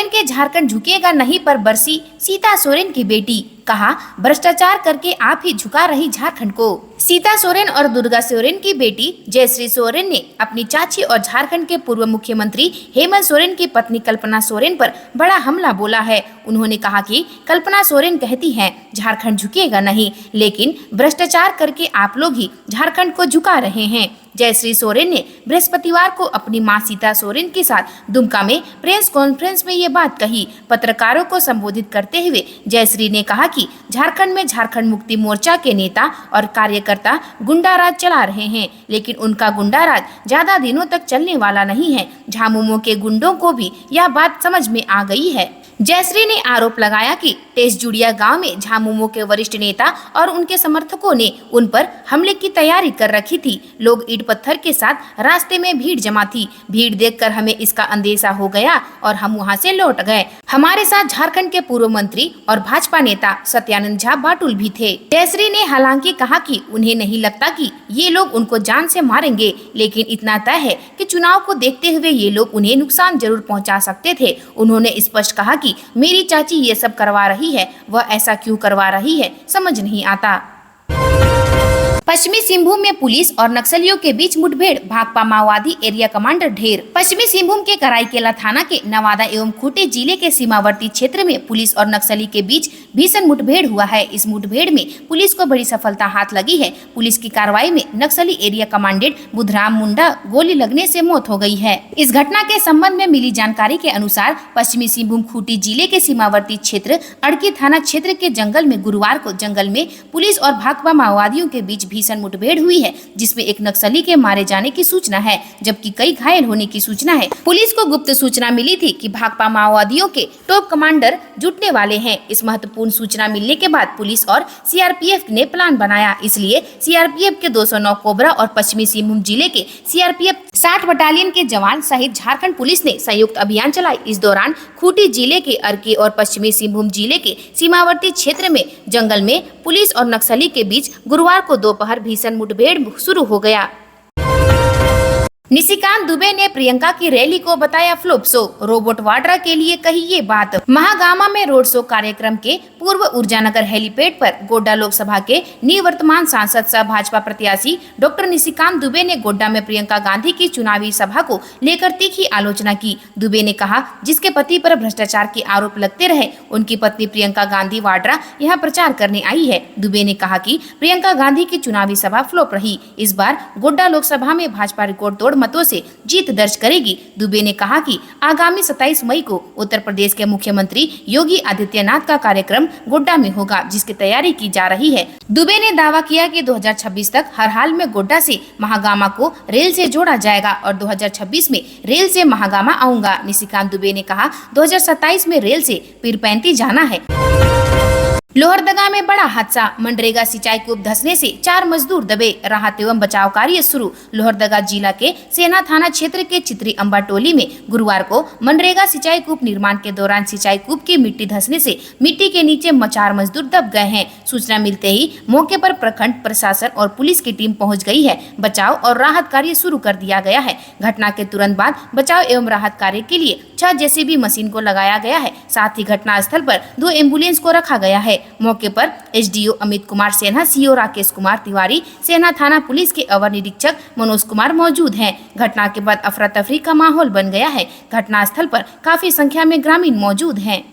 सोरेन के झारखंड झुकेगा नहीं पर बरसी सीता सोरेन की बेटी, कहा भ्रष्टाचार करके आप ही झुका रही झारखंड को। सीता सोरेन और दुर्गा सोरेन की बेटी जयश्री सोरेन ने अपनी चाची और झारखंड के पूर्व मुख्यमंत्री हेमंत सोरेन की पत्नी कल्पना सोरेन पर बड़ा हमला बोला है। उन्होंने कहा कि कल्पना सोरेन कहती हैं झारखंड झुकेगा नहीं, लेकिन भ्रष्टाचार करके आप लोग ही झारखंड को झुका रहे हैं। जयश्री सोरेन ने बृहस्पतिवार को अपनी मां सीता सोरेन के साथ दुमका में प्रेस कॉन्फ्रेंस में ये बात कही। पत्रकारों को संबोधित करते हुए जयश्री ने कहा कि झारखंड में झारखंड मुक्ति मोर्चा के नेता और कार्यकर्ता गुंडा राज चला रहे हैं, लेकिन उनका गुंडा राज ज्यादा दिनों तक चलने वाला नहीं है। झामुमो के गुंडों को भी यह बात समझ में आ गई है। जयश्री ने आरोप लगाया कि टेसजुड़िया गांव में झामुमो के वरिष्ठ नेता और उनके समर्थकों ने उन पर हमले की तैयारी कर रखी थी। लोग ईंट पत्थर के साथ रास्ते में भीड़ जमा थी। भीड़ देखकर हमें इसका अंदेशा हो गया और हम वहां से लौट गए। हमारे साथ झारखंड के पूर्व मंत्री और भाजपा नेता सत्यानंद झा बाटुल भी थे। जयश्री ने हालांकि कहा कि उन्हें नहीं लगता कि ये लोग उनको जान से मारेंगे, लेकिन इतना तय है कि चुनाव को देखते हुए ये लोग उन्हें नुकसान जरूर पहुंचा सकते थे। उन्होंने स्पष्ट कहा कि मेरी चाची ये सब करवा रही है, वह ऐसा क्यों करवा रही है समझ नहीं आता। पश्चिमी सिंहभूम में पुलिस और नक्सलियों के बीच मुठभेड़, भाकपा माओवादी एरिया कमांडर ढेर। पश्चिमी सिंहभूम के कराईकेला थाना के नवादा एवं खूंटी जिले के सीमावर्ती क्षेत्र में पुलिस और नक्सली के बीच भीषण मुठभेड़ हुआ है। इस मुठभेड़ में पुलिस को बड़ी सफलता हाथ लगी है। पुलिस की कार्रवाई में नक्सली एरिया कमांडेंट बुधराम मुंडा गोली लगने से मौत हो गई है। इस घटना के संबंध में मिली जानकारी के अनुसार पश्चिमी सिंहभूम खूंटी जिले के सीमावर्ती क्षेत्र अड़की थाना क्षेत्र के जंगल में गुरुवार को जंगल में पुलिस और भाकपा माओवादियों के बीच भीषण मुठभेड़ हुई है, जिसमें एक नक्सली के मारे जाने की सूचना है, जबकि कई घायल होने की सूचना है। पुलिस को गुप्त सूचना मिली थी कि भाकपा माओवादियों के टॉप कमांडर जुटने वाले हैं। इस महत्वपूर्ण सूचना मिलने के बाद पुलिस और सीआरपीएफ ने प्लान बनाया। इसलिए सीआरपीएफ के 209 कोबरा और पश्चिमी सिंहभूम जिले के सीआरपीएफ 60 बटालियन के जवान सहित झारखंड पुलिस ने संयुक्त अभियान चलाई। इस दौरान खूंटी जिले के अर्की और पश्चिमी सिंहभूम जिले के सीमावर्ती क्षेत्र में जंगल में पुलिस और नक्सली के बीच गुरुवार को दोपहर भीषण मुठभेड़ शुरू हो गया। निशिकांत दुबे ने प्रियंका की रैली को बताया फ्लॉप शो, रोबोट वाड्रा के लिए कही ये बात। महागामा में रोड शो कार्यक्रम के पूर्व ऊर्जानगर हेलीपैड पर गोड्डा लोकसभा के निवर्तमान सांसद सह भाजपा प्रत्याशी डॉक्टर निशिकांत दुबे ने गोड्डा में प्रियंका गांधी की चुनावी सभा को लेकर तीखी आलोचना की। दुबे ने कहा, जिसके पति पर भ्रष्टाचार के आरोप लगते रहे, उनकी पत्नी प्रियंका गांधी वाड्रा यहाँ प्रचार करने आई है। दुबे ने कहा कि प्रियंका गांधी की चुनावी सभा फ्लॉप रही। इस बार गोड्डा लोकसभा में भाजपा रिकॉर्ड तोड़ मतों से जीत दर्ज करेगी। दुबे ने कहा कि आगामी 27 मई को उत्तर प्रदेश के मुख्यमंत्री योगी आदित्यनाथ का कार्यक्रम गोड्डा में होगा, जिसकी तैयारी की जा रही है। दुबे ने दावा किया कि 2026 तक हर हाल में गोड्डा से महागामा को रेल से जोड़ा जाएगा और 2026 में रेल से महागामा आऊंगा। निशिकांत दुबे ने कहा, 2027 में रेल से पीरपैंती जाना है। लोहरदगा में बड़ा हादसा, मनरेगा सिंचाई कूप धंसने से 4 मजदूर दबे, राहत एवं बचाव कार्य शुरू। लोहरदगा जिला के सेना थाना क्षेत्र के चित्री अंबा टोली में गुरुवार को मनरेगा सिंचाई कूप निर्माण के दौरान सिंचाई कूप की मिट्टी धंसने से मिट्टी के नीचे 4 मजदूर दब गए हैं। सूचना मिलते ही मौके पर प्रखंड प्रशासन और पुलिस की टीम पहुंच गई है। बचाव और राहत कार्य शुरू कर दिया गया है। घटना के तुरंत बाद बचाव एवं राहत कार्य के लिए 6 जेसीबी मशीन को लगाया गया है। साथ ही घटना स्थल पर 2 एम्बुलेंस को रखा गया है। मौके पर एसडीओ अमित कुमार सिन्हा, सीओ राकेश कुमार तिवारी, सेना थाना पुलिस के अवर निरीक्षक मनोज कुमार मौजूद हैं। घटना के बाद अफरा तफरी का माहौल बन गया है। घटना स्थल पर काफी संख्या में ग्रामीण मौजूद हैं।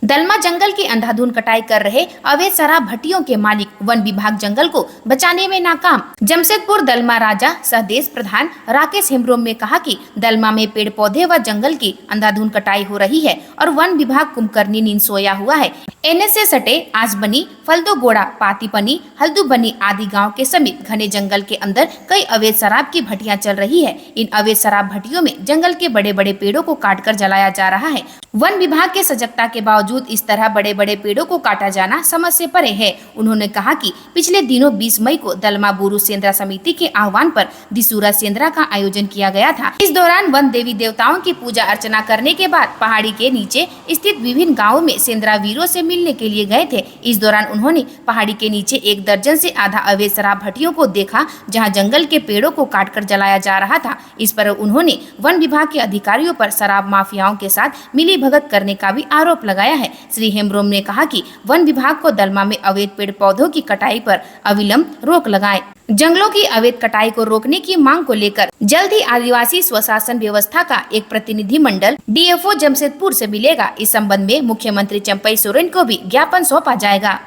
दलमा जंगल की अंधाधुंध कटाई कर रहे अवैध शराब भट्टियों के मालिक, वन विभाग जंगल को बचाने में नाकाम। जमशेदपुर दलमा राजा सहदेश प्रधान राकेश हेम्ब्रोम ने कहा कि दलमा में पेड़ पौधे व जंगल की अंधाधुंध कटाई हो रही है और वन विभाग कुंभकर्णी नींद सोया हुआ है। एनएच से सटे आजबनी, फल्दोगोड़ा, पातीपनी, हल्दूबनी आदि गांव के समीप घने जंगल के अंदर कई अवैध शराब की भट्टियां चल रही है। इन अवैध शराब भट्टियों में जंगल के बड़े बड़े पेड़ों को काटकर जलाया जा रहा है। वन विभाग के सजगता के बावजूद इस तरह बड़े बड़े पेड़ों को काटा जाना समझ से परे है। उन्होंने कहा कि पिछले दिनों 20 मई को दलमा बुरु सेंद्रा समिति के आह्वान पर दिसूरा सेंद्रा का आयोजन किया गया था। इस दौरान वन देवी देवताओं की पूजा अर्चना करने के बाद पहाड़ी के नीचे स्थित विभिन्न गाँवों में सेंद्रा वीरों से मिलने के लिए गए थे। इस दौरान उन्होंने पहाड़ी के नीचे 1 दर्जन से आधा अवैध शराब भट्टियों को देखा, जहाँ जंगल के पेड़ों को काटकर जलाया जा रहा था। इस पर उन्होंने वन विभाग के अधिकारियों पर शराब माफियाओं के साथ मिली भगत करने का भी आरोप लगाया है। श्री हेम्ब्रोम ने कहा कि वन विभाग को दलमा में अवैध पेड़ पौधों की कटाई पर अविलंब रोक लगाए। जंगलों की अवैध कटाई को रोकने की मांग को लेकर जल्द ही आदिवासी स्वशासन व्यवस्था का एक प्रतिनिधि मंडल डीएफओ जमशेदपुर से मिलेगा। इस संबंध में मुख्यमंत्री चंपई सोरेन को भी ज्ञापन सौंपा जाएगा।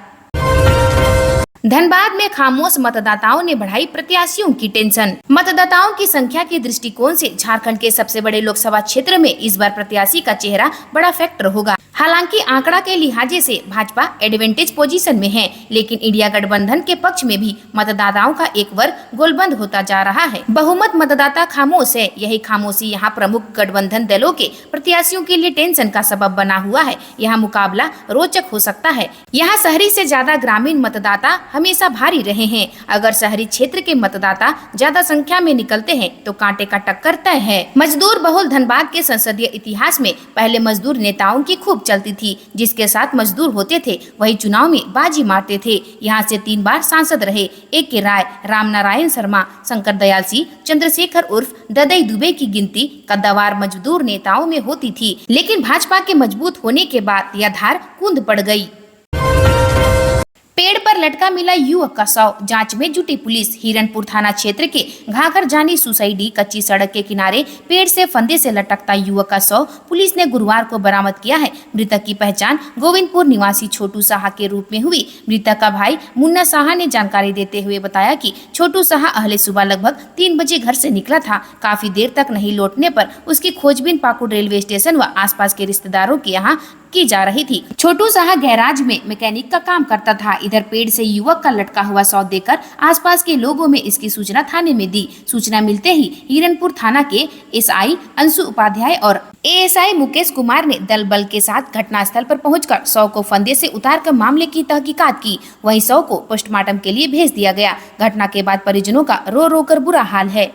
धनबाद में खामोश मतदाताओं ने बढ़ाई प्रत्याशियों की टेंशन। मतदाताओं की संख्या के दृष्टिकोण से झारखंड के सबसे बड़े लोकसभा क्षेत्र में इस बार प्रत्याशी का चेहरा बड़ा फैक्टर होगा। हालांकि आंकड़ा के लिहाजे से भाजपा एडवांटेज पोजीशन में है, लेकिन इंडिया गठबंधन के पक्ष में भी मतदाताओं का एक वर्ग गोलबंद होता जा रहा है। बहुमत मतदाता खामोश है। यही खामोशी यहाँ प्रमुख गठबंधन दलों के प्रत्याशियों के लिए टेंशन का सबब बना हुआ है। यहाँ मुकाबला रोचक हो सकता है। यहाँ शहरी से ज्यादा ग्रामीण मतदाता हमेशा भारी रहे हैं। अगर शहरी क्षेत्र के मतदाता ज्यादा संख्या में निकलते हैं तो कांटे का टक्कर तय है। मजदूर बहुल धनबाद के संसदीय इतिहास में पहले मजदूर नेताओं की खूब चलती थी। जिसके साथ मजदूर होते थे वही चुनाव में बाजी मारते थे। यहाँ से 3 बार सांसद रहे A.K. राय, राम नारायण शर्मा, शंकर दयाल सिंह, चंद्रशेखर उर्फ ददई दुबे की गिनती कद्दावार मजदूर नेताओं में होती थी। लेकिन भाजपा के मजबूत होने के बाद यह धार कूद पड़ गई। पेड़ पर लटका मिला युवक का शव, जांच में जुटी पुलिस। हिरणपुर थाना क्षेत्र के घाघर जानी सुसाइडी कच्ची सड़क के किनारे पेड़ से फंदे से लटकता युवक का शव पुलिस ने गुरुवार को बरामद किया है। मृतक की पहचान गोविंदपुर निवासी छोटू साहा के रूप में हुई। मृतक का भाई मुन्ना साहा ने जानकारी देते हुए बताया कि छोटू साहा अहले सुबह लगभग 3 बजे घर से निकला था। काफी देर तक नहीं लौटने पर उसकी खोजबीन पाकुड़ रेलवे स्टेशन व आसपास के रिश्तेदारों के यहाँ की जा रही थी। छोटू साहा गैराज में मैकेनिक का काम करता था। इधर पेड़ से युवक का लटका हुआ शव देखकर आसपास के लोगों में इसकी सूचना थाने में दी। सूचना मिलते ही हिरणपुर थाना के एसआई अंशु उपाध्याय और एएसआई मुकेश कुमार ने दल बल के साथ घटनास्थल पर पहुंचकर शव को फंदे से उतारकर मामले की तहकीकात की। वहीं शव को पोस्टमार्टम के लिए भेज दिया गया। घटना के बाद परिजनों का रो रो कर बुरा हाल है।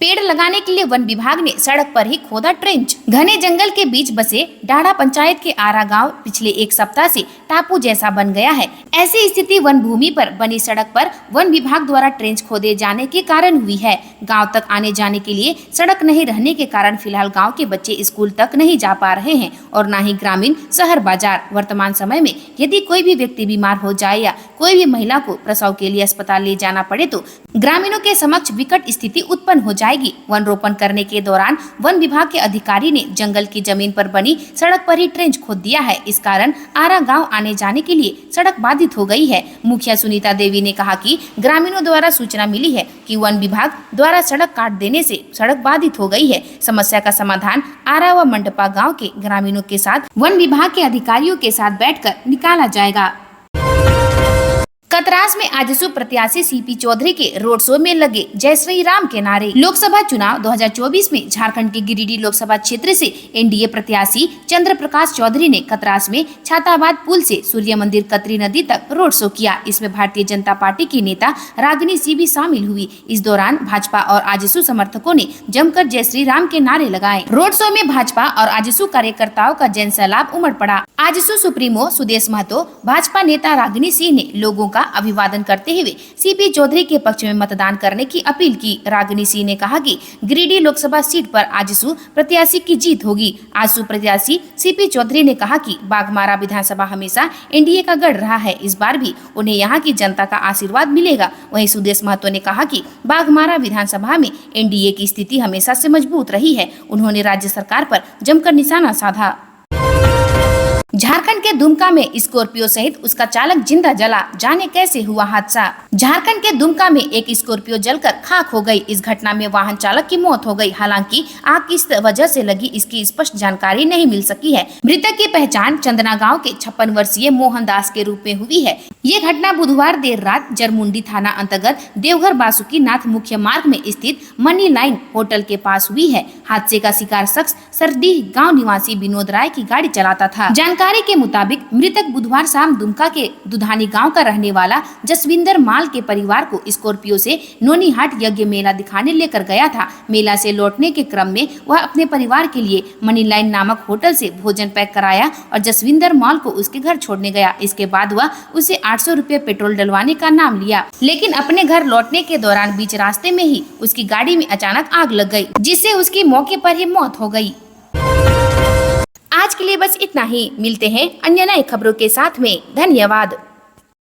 पेड़ लगाने के लिए वन विभाग ने सड़क पर ही खोदा ट्रेंच। घने जंगल के बीच बसे डाढ़ा पंचायत के आरा गांव पिछले 1 सप्ताह से टापू जैसा बन गया है। ऐसी स्थिति वन भूमि पर बनी सड़क पर वन विभाग द्वारा ट्रेंच खोदे जाने के कारण हुई है। गांव तक आने जाने के लिए सड़क नहीं रहने के कारण फिलहाल गांव के बच्चे स्कूल तक नहीं जा पा रहे हैं और न ही ग्रामीण शहर बाजार। वर्तमान समय में यदि कोई भी व्यक्ति बीमार हो जाए या कोई भी महिला को प्रसव के लिए अस्पताल ले जाना पड़े तो ग्रामीणों के समक्ष विकट स्थिति उत्पन्न हो जाएगी। वन रोपण करने के दौरान वन विभाग के अधिकारी ने जंगल की जमीन पर बनी सड़क पर ही ट्रेंच खोद दिया है। इस कारण आरा गांव आने जाने के लिए सड़क बाधित हो गई है। मुखिया सुनीता देवी ने कहा कि ग्रामीणों द्वारा सूचना मिली है कि वन विभाग द्वारा सड़क काट देने से सड़क बाधित हो गई है। समस्या का समाधान आरा व मंडपा गाँव के ग्रामीणों के साथ वन विभाग के अधिकारियों के साथ बैठकर निकाला जाएगा। कतरास में आजसू प्रत्याशी सीपी चौधरी के रोड शो में लगे जय श्री राम के नारे। लोकसभा चुनाव 2024 में झारखंड के गिरिडीह लोकसभा क्षेत्र से एनडीए प्रत्याशी चंद्र प्रकाश चौधरी ने कतरास में छाताबाद पुल से सूर्य मंदिर कतरी नदी तक रोड शो किया। इसमें भारतीय जनता पार्टी की नेता रागिनी सिंह भी शामिल हुई। इस दौरान भाजपा और आजसू समर्थकों ने जमकर जय श्री राम के नारे लगाए। रोड शो में भाजपा और आजसू कार्यकर्ताओं का जन सैलाब उमड़ पड़ा। आजसू सुप्रीमो सुदेश महतो, भाजपा नेता रागिनी सिंह ने लोगों का अभिवादन करते हुए सीपी चौधरी के पक्ष में मतदान करने की अपील की। रागिनी सिंह ने कहा कि गिरिडीह लोकसभा सीट पर आजसू प्रत्याशी की जीत होगी। आजसू प्रत्याशी सीपी चौधरी ने कहा कि बाघमारा विधानसभा हमेशा एनडीए का गढ़ रहा है। इस बार भी उन्हें यहाँ की जनता का आशीर्वाद मिलेगा। वहीं सुदेश महतो ने कहा कि बाघमारा विधानसभा में एनडीए की स्थिति हमेशा से मजबूत रही है। उन्होंने राज्य सरकार पर जमकर निशाना साधा। झारखंड के दुमका में स्कॉर्पियो सहित उसका चालक जिंदा जला, जाने कैसे हुआ हादसा। झारखंड के दुमका में एक स्कॉर्पियो जलकर खाक हो गई। इस घटना में वाहन चालक की मौत हो गई। हालांकि आग किस वजह से लगी इसकी स्पष्ट जानकारी नहीं मिल सकी है। मृतक की पहचान चंदना गांव के 56 वर्षीय मोहन दास के रूप में हुई है। ये घटना बुधवार देर रात जरमुंडी थाना अंतर्गत देवघर बासुकी नाथ मुख्य मार्ग में स्थित मनी लाइन होटल के पास हुई है। हादसे का शिकार शख्स सरडीह गांव निवासी विनोद राय की गाड़ी चलाता था। जानकारी के मुताबिक मृतक बुधवार शाम दुमका के दुधानी गांव का रहने वाला जसविंदर माल के परिवार को स्कॉर्पियो से नोनीहाट यज्ञ मेला दिखाने लेकर गया था। मेला से लौटने के क्रम में वह अपने परिवार के लिए मनी लाइन नामक होटल से भोजन पैक कराया और जसविंदर माल को उसके घर छोड़ने गया। इसके बाद वह उसे 800 रुपए पेट्रोल डलवाने का नाम लिया, लेकिन अपने घर लौटने के दौरान बीच रास्ते में ही उसकी गाड़ी में अचानक आग लग गई, जिससे उसकी मौके पर ही मौत हो गई। आज के लिए बस इतना ही। मिलते हैं अन्य नई खबरों के साथ में। धन्यवाद।